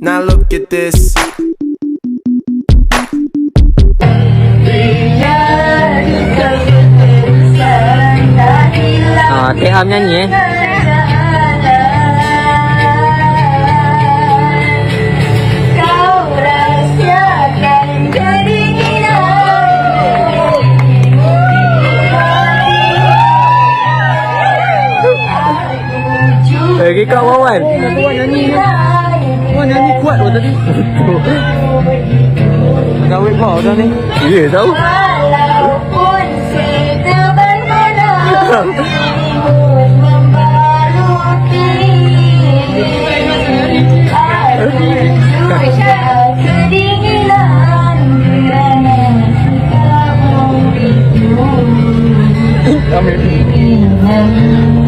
Now look at this. Teah menyanyi Lagi kau Wawan. Kau nyanyi kuat loh tadi. Kawin kau dah ni. Ya tahu. Amin.